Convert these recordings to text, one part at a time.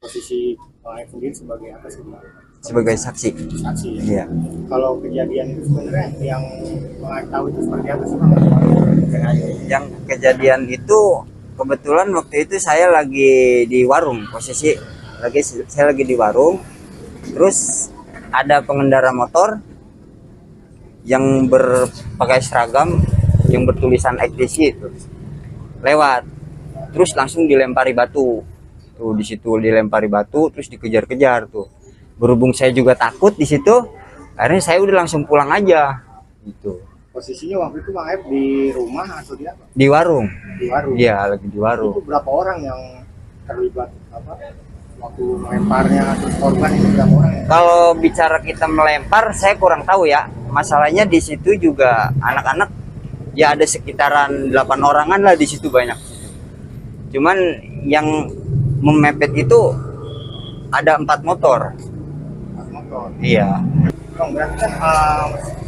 Posisi Bang Aib sendiri sebagai apa sih Bang? sebagai saksi. Saksi ya. Iya. Kalau kejadian itu sebenarnya yang Bang Aib tahu itu seperti apa sih Bang? Yang kejadian itu kebetulan waktu itu saya lagi di warung, posisi saya lagi di warung, terus ada pengendara motor yang berpakai seragam yang bertulisan XTC itu lewat, terus langsung dilempari batu. Tuh di situ dilempari batu, terus dikejar-kejar tuh. Berhubung saya juga takut di situ, akhirnya saya udah langsung pulang aja. Gitu. Posisinya waktu itu Bang Aib di rumah atau di apa? Di warung. Di warung. Iya, lagi di warung. Itu berapa orang yang terlibat apa? Waktu melemparnya terus korban itu berapa orang? Kalau bicara kita melempar, saya kurang tahu ya. Masalahnya di situ juga anak-anak ya ada sekitaran 8 orangan lah di situ banyak. Cuman yang memepet itu ada 4 motor. Motor. Iya. Bang, berarti kan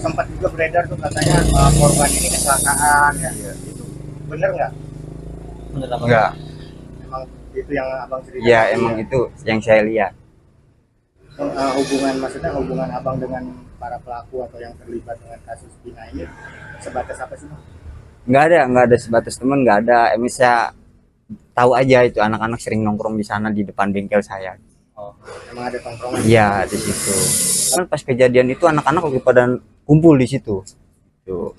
sempat juga beredar tuh katanya korban ini kecelakaan ya. Itu bener nggak? Bener apa? Enggak. Emang itu yang abang cerita? Ya emang itu yang saya lihat. Maksudnya hubungan abang dengan para pelaku atau yang terlibat dengan kasus Pina ini sebatas apa sih Bang? Nggak ada sebatas teman, nggak ada. Emang saya tahu aja itu anak-anak sering nongkrong di sana di depan bengkel saya. Oh, emang ada tongkrongan? Iya di situ. Kan pas kejadian itu anak-anak lagi pada kumpul di situ. Tuh.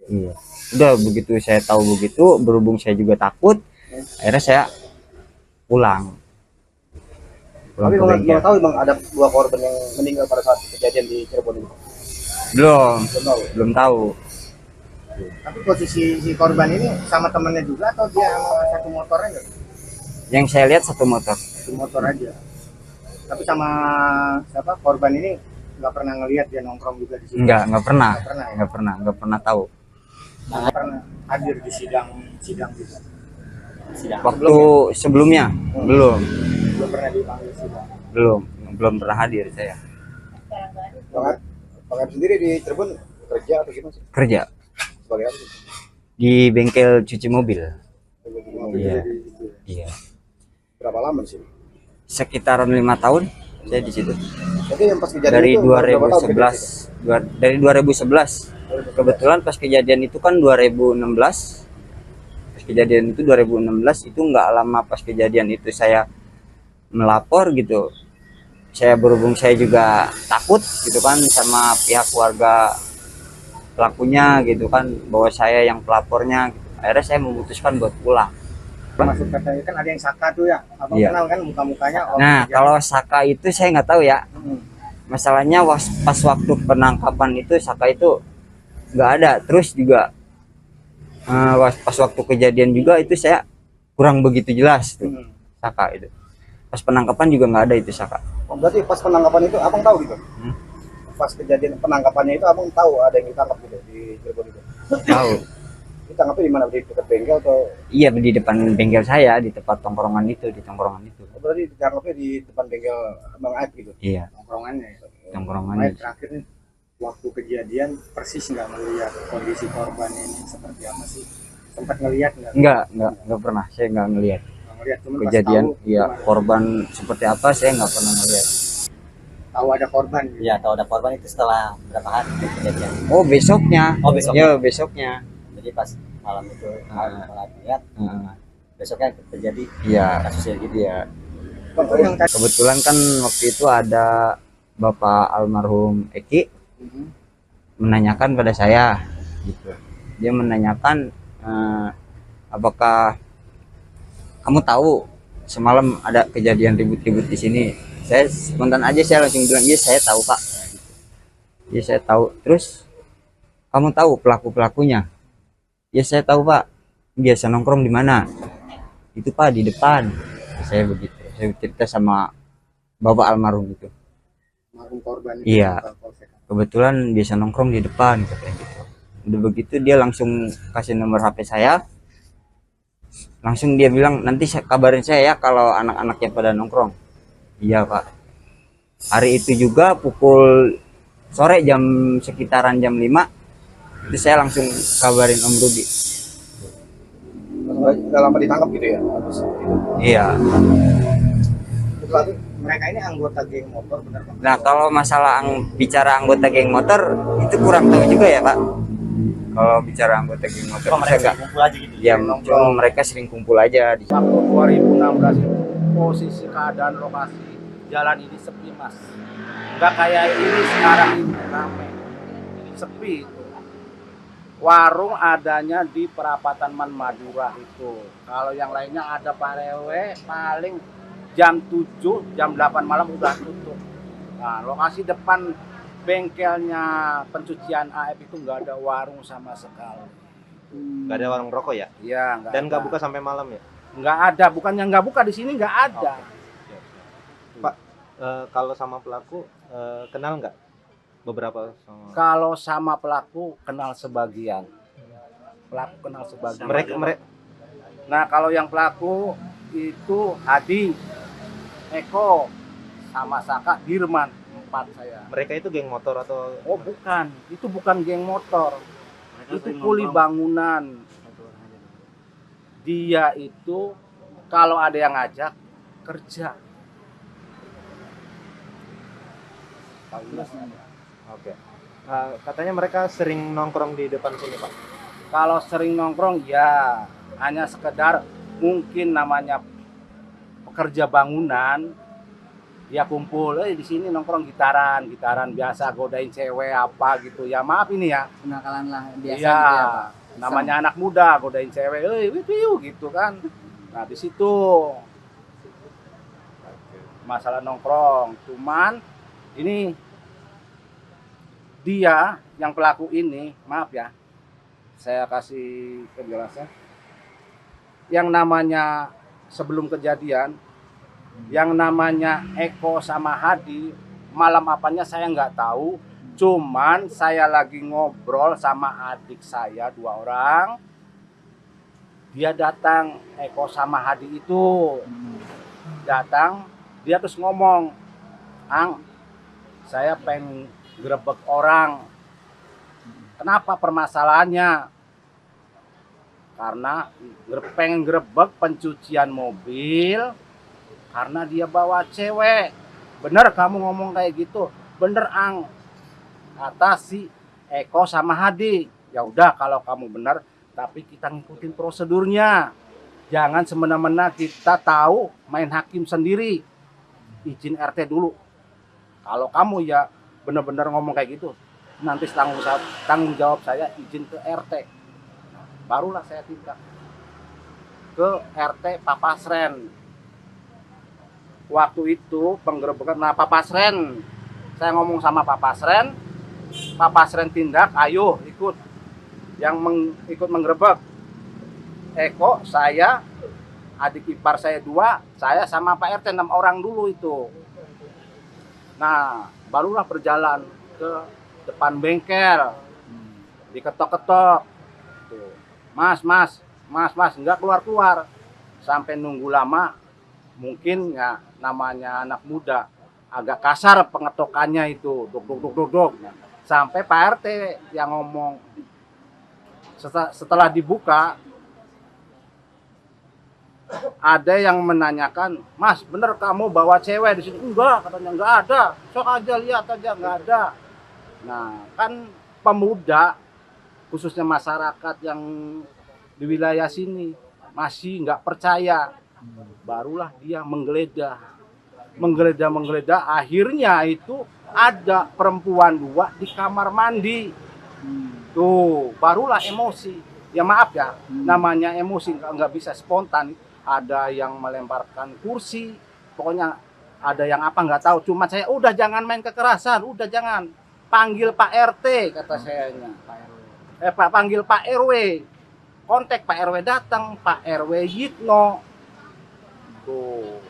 Iya. Udah begitu saya tahu begitu, berhubung saya juga takut, akhirnya saya pulang. Tapi belum tahu Bang ada 2 korban yang meninggal pada saat kejadian di Cirebon ini. Belum, Belum tahu. belum tahu. Tapi posisi si korban ini sama temennya juga atau dia sama satu motor aja? Yang saya lihat satu motor. Satu motor aja. Tapi sama siapa korban ini nggak pernah ngelihat dia nongkrong juga di sini? Nggak pernah. Nggak pernah ya? Nggak pernah tahu. Nggak pernah hadir di sidang juga. Waktu sebelumnya belum Pernah dipanggil sidang. belum pernah hadir saya. Bang Aib sendiri di Cirebon kerja atau gimana sih? Kerja Sebagai apa sih? di bengkel cuci mobil. Iya. Iya. Berapa lama di sini? Sekitaran 5 tahun saya di situ. Jadi yang pas kejadian Dari itu berapa tahun kerja di 2011. Dari 2011. Kebetulan pas kejadian itu kan 2016. Pas kejadian itu 2016 itu nggak lama pas kejadian itu saya melapor gitu. Saya berhubung saya juga takut gitu kan sama pihak keluarga pelakunya gitu kan, bahwa saya yang pelapornya. Akhirnya saya memutuskan buat pulang. Maksud katanya kan ada yang Saka tuh ya, abang Iya. kenal kan muka-mukanya? Nah kalau Saka itu saya nggak tahu ya. Masalahnya pas waktu penangkapan itu Saka itu nggak ada. Terus juga pas waktu kejadian juga itu saya kurang begitu jelas tuh Saka itu. Pas penangkapan juga nggak ada itu Saka. Oh, berarti pas penangkapan itu abang tahu gitu? Pas kejadian penangkapannya itu abang tahu ada yang ditangkap gitu di Cirebon itu? Tahu. Ditangkapnya di mana? Di dekat bengkel atau? Iya di depan bengkel saya, di tempat tongkrongan itu, di tongkrongan itu. Oh, berarti ditangkapnya di depan bengkel Bang Aib gitu? Iya. Nongkrongannya ya. Tongkrongannya. Baik, terakhir nih, waktu kejadian persis nggak melihat kondisi korban ini seperti apa sih? Sempat ngelihat nggak? Enggak pernah. Saya nggak ngelihat Nggak ngelihat, cuman pas kejadian. tahu, Iya gimana? korban seperti apa saya nggak pernah ngelihat. Tahu ada korban gitu. Iya, tahu ada korban itu setelah berapa hari kejadian? Oh besoknya. Oh, besoknya. Ya besoknya. Jadi pas malam itu malam lihat Heeh. besoknya terjadi Iya. kasusnya gitu. Iya. Waktu yang tadi Kebetulan kan waktu itu ada Bapak almarhum Eki menanyakan pada saya gitu. Dia menanyakan apakah kamu tahu semalam ada kejadian ribut-ribut di sini. Saya spontan aja saya langsung bilang iya saya tahu Pak. Iya saya tahu. Terus kamu tahu pelaku-pelakunya? Ya saya tahu Pak. Biasa nongkrong di mana? Itu Pak di depan. Saya begitu. Saya cerita sama Bapak almarhum itu. almarhum korban itu Iya. ke Polsek. Kebetulan biasa nongkrong di depan katanya gitu. Udah begitu dia langsung kasih nomor HP saya. Langsung dia bilang nanti kabarin saya ya kalau anak-anaknya pada nongkrong. Iya Pak. Hari itu juga pukul sore sekitaran jam 5 itu saya langsung kabarin Om Rudi. Nggak lama ditangkap gitu ya? Habis itu. Iya. mereka ini anggota geng motor benar Pak? Nah, kalau masalah bicara anggota geng motor itu kurang tahu juga ya, Pak. Kalau bicara anggota geng motor, Cuma mereka nggak? kumpul aja gitu. Ya, cuma mereka sering kumpul aja di. Waktu 2016 itu posisi keadaan lokasi jalan ini sepi mas, nggak kayak ini sekarang ini ramai, sepi itu. Warung adanya di perapatan Man Madura itu. Kalau yang lainnya ada Pak RW paling jam 7, jam 8 malam udah tutup. Nah, lokasi depan bengkelnya pencucian AF itu nggak ada warung sama sekali. Nggak ada warung rokok ya? Iya, nggak Dan nggak ada. buka sampai malam ya? Nggak ada, bukannya nggak buka, di sini nggak ada. Pak, kalau sama pelaku kenal nggak? Beberapa sama. Kalau sama pelaku kenal sebagian. Pelaku kenal sebagian. Mereka Nah, kalau yang pelaku itu Hadi, Eko, sama Saka, Dirman, 4 saya. mereka itu geng motor atau Oh bukan, itu bukan geng motor, itu kuli bangunan. Dia itu kalau ada yang ngajak kerja. Tahu nggak? Oke. Katanya mereka sering nongkrong di depan sini, Pak. Kalau sering nongkrong ya hanya sekedar mungkin namanya pekerja bangunan, dia kumpul di sini nongkrong gitaran biasa godain cewek apa gitu ya, maaf ini ya. Kenakalan lah biasa Iya, gitu ya Pak. namanya anak muda godain cewek, wiu gitu kan. Nah di situ masalah nongkrong. Cuman ini dia yang pelaku ini, maaf ya, saya kasih penjelasan. Yang namanya sebelum kejadian, yang namanya Eko sama Hadi, malam apanya saya nggak tahu. Cuman saya lagi ngobrol sama adik saya 2 orang. Dia datang, Eko sama Hadi itu datang, dia terus ngomong, "Ang, saya pengen grebek orang." Kenapa permasalahannya? Karena pengen grebek pencucian mobil karena dia bawa cewek. Bener kamu ngomong kayak gitu? Bener Ang, kata si Eko sama Hadi. Ya udah kalau kamu bener, tapi kita ngikutin prosedurnya. Jangan semena-mena kita tahu main hakim sendiri. Izin RT dulu. Kalau kamu ya bener-bener ngomong kayak gitu, nanti tanggung jawab saya izin ke RT. Barulah saya tindak ke RT Pak Pasren. Waktu itu penggerebekan, nah Pak Pasren, saya ngomong sama Pak Pasren tindak, ayo ikut, yang ikut menggerebek. Eko, saya, adik ipar saya 2, saya sama Pak RT 6 orang dulu itu. Nah, barulah berjalan ke depan bengkel, diketok-ketok. Tuh. Mas, nggak keluar. Sampai nunggu lama, mungkin ya namanya anak muda, agak kasar pengetokannya itu, duk. Sampai Pak RT yang ngomong, setelah dibuka, ada yang menanyakan, "Mas, bener kamu bawa cewek di sini?" "Enggak," katanya, "enggak ada. Sok aja lihat aja, enggak ada." Nah, kan pemuda, khususnya masyarakat yang di wilayah sini masih nggak percaya. Barulah dia menggeledah, akhirnya itu ada perempuan 2 di kamar mandi. Tuh, barulah emosi. Ya maaf ya, namanya emosi nggak bisa spontan. Ada yang melemparkan kursi, pokoknya ada yang apa nggak tahu. Cuma saya udah jangan main kekerasan, udah jangan. Panggil Pak RT, kata sayanya. Panggil Pak RW. Kontak Pak RW, datang Pak RW Yitno. Tuh,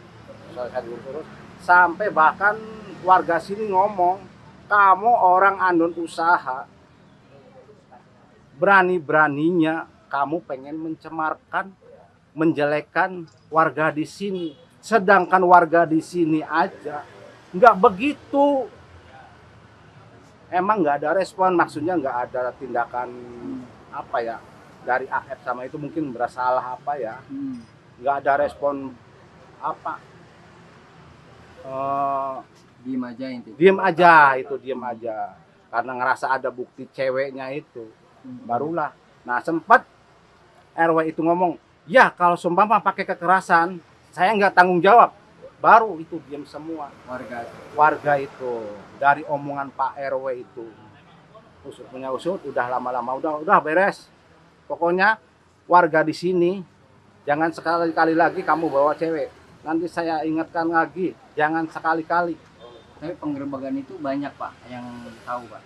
saya terus sampai bahkan warga sini ngomong, "Kamu orang andon usaha, berani-beraninya kamu pengen mencemarkan, menjelekkan warga di sini. Sedangkan warga di sini aja nggak begitu." Emang nggak ada respon, maksudnya nggak ada tindakan apa ya dari AF sama itu, mungkin bersalah apa ya, nggak ada respon apa. Diem aja intinya. diem aja karena ngerasa ada bukti ceweknya itu barulah. Nah sempat RW itu ngomong, ya kalau seumpama pakai kekerasan saya nggak tanggung jawab, baru itu diem semua warga itu dari omongan Pak RW itu. Usut punya usut, udah lama-lama udah beres. Pokoknya warga di sini jangan sekali-kali lagi kamu bawa cewek. Nanti saya ingatkan lagi, jangan sekali-kali. Tapi penggerebekan itu banyak Pak yang tahu Pak.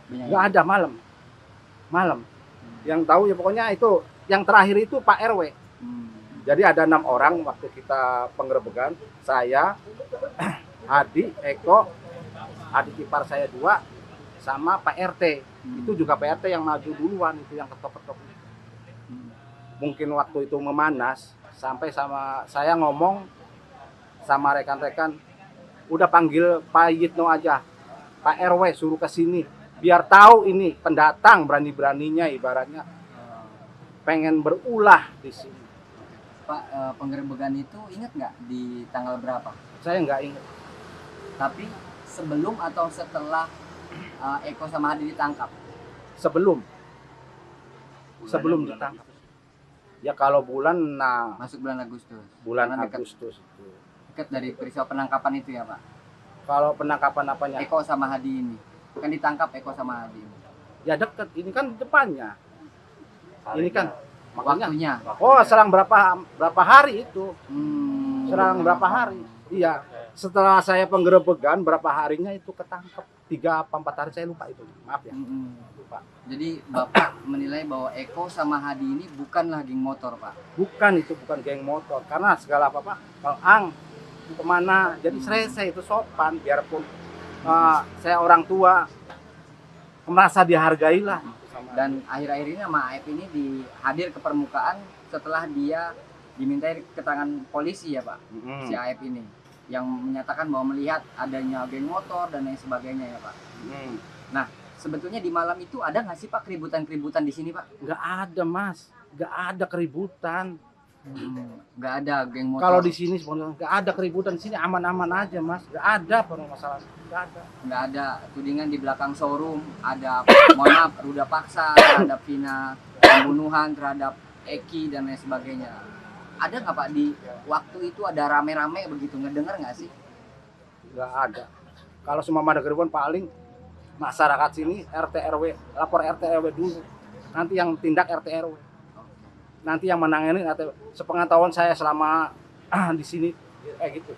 Banyak Nggak ada malam. Yang tahu ya pokoknya itu yang terakhir itu Pak RW. Jadi ada 6 orang waktu kita penggerebekan, saya, Adi, Eko, adik ipar saya 2, sama Pak RT. Itu juga Pak RT yang maju duluan, itu yang ketok-ketok. Mungkin waktu itu memanas, sampai sama saya ngomong sama rekan-rekan, udah panggil Pak Yitno aja, Pak RW suruh ke sini, biar tahu ini pendatang berani-beraninya ibaratnya pengen berulah di sini. Pak, penggerebekan itu ingat nggak di tanggal berapa? Saya nggak ingat. Tapi sebelum atau setelah Eko sama Hadi ditangkap? Sebelum ditangkap. Ya kalau bulan, nah Masuk bulan Agustus. bulan Karena dekat- Agustus itu. Dekat dari peristiwa penangkapan itu ya Pak? Kalau penangkapan apanya? Eko sama Hadi ini. Kan ditangkap Eko sama Hadi ini. Ya dekat. Ini kan depannya. Ini kan makanya. Waktunya. Oh, selang berapa hari itu? Selang Oke. berapa hari? Iya. Setelah saya penggerebekan berapa harinya itu ketangkep. 3 apa 4 hari saya lupa itu. Maaf ya. Lupa. Jadi Bapak menilai bahwa Eko sama Hadi ini bukanlah geng motor Pak? Bukan, itu bukan geng motor. Karena segala apa-apa, kalau Ang kemana, jadi selesai itu sopan. Biarpun saya orang tua, merasa dihargai lah. Dan akhir-akhir ini sama AF ini hadir ke permukaan setelah dia dimintai keterangan polisi ya Pak, si AF ini yang menyatakan bahwa melihat adanya geng motor dan lain sebagainya ya Pak. Nah sebetulnya di malam itu ada nggak sih Pak keributan-keributan di sini Pak? Nggak ada Mas, nggak ada keributan. Nggak ada geng motor. Kalau di sini sebenarnya nggak ada keributan, di sini aman-aman aja Mas, nggak ada permasalahan, nggak ada. Nggak ada tudingan di belakang showroom, ada mohon maaf ruda paksa terhadap Vina, pembunuhan terhadap Eki dan lain sebagainya. Ada nggak Pak di waktu itu ada rame-rame begitu, ngedengar nggak sih? Nggak ada. Kalau semua ada keributan paling masyarakat sini RT RW, lapor RT RW dulu. Nanti yang tindak RT RW. Nanti yang menangani RT. Sepengetahuan saya selama di sini gitu.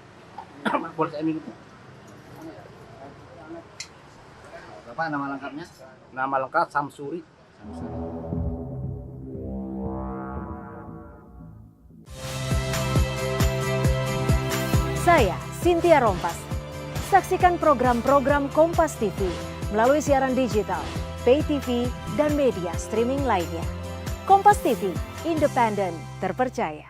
Boleh saya minum? Bapak nama lengkapnya? Nama lengkap Samsuri. Saya Cynthia Rompas. Saksikan program-program Kompas TV melalui siaran digital, pay TV, dan media streaming lainnya. Kompas TV, independen, terpercaya.